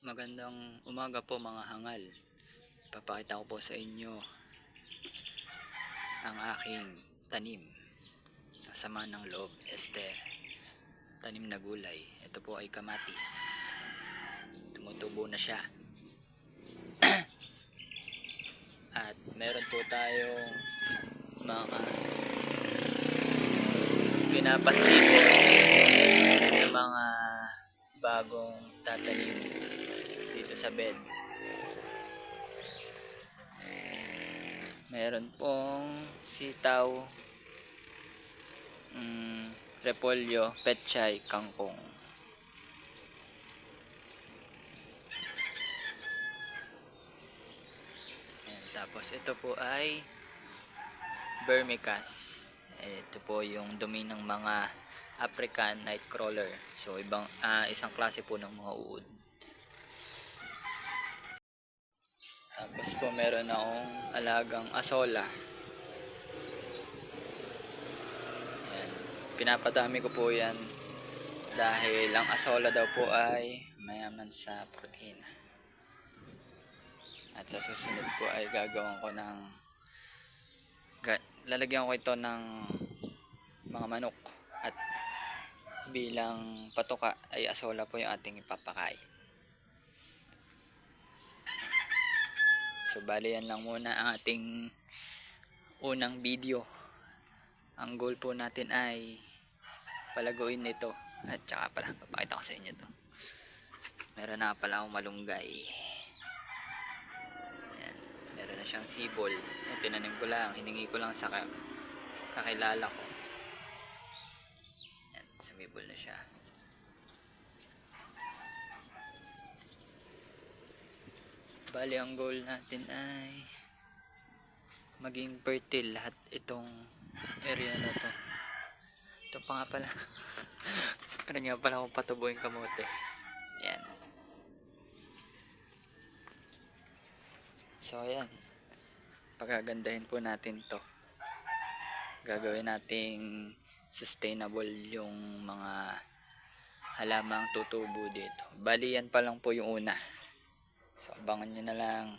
Magandang umaga po mga hangal. Papakita ko po sa inyo ang aking tanim. Sama ng loob, tanim na gulay. Ito po ay kamatis. Tumutubo na siya. At meron po tayong mga pinapasiko ng mga bagong tatanim dito sa bed. Meron pong sitaw, repolyo, pechay, kangkong. Ayan, tapos ito po ay vermicast. Ito po yung dumi ng mga African nightcrawler. So isang klase po ng mga uod. Tapos po meron akong alagang asola. Ayan. Pinapadami ko po yan dahil ang asola daw po ay mayaman sa protein. At sa susunod po ay gagawin ko lalagyan ko ito ng mga manok, at bilang patuka ay asola po yung ating ipapakain. So bali yan lang muna ang ating unang video. Ang goal po natin ay palaguin nito. At saka pala, papakita ko sa inyo to. Meron na pala akong malunggay. Ayan, meron na siyang sibol. Ayan, tinanim ko lang, hiningi ko lang sa kakilala ko. Ayan, sumibol na siya. Bali ang goal natin ay maging fertile lahat itong area na to. Ito pa nga pala. Ano nga pala kung patubuin kamote. Yan. So ayan, pagagandahin po natin to. Gagawin nating sustainable yung mga halamang tutubo dito. Bali yan pa lang po yung una. So abangan nyo na lang.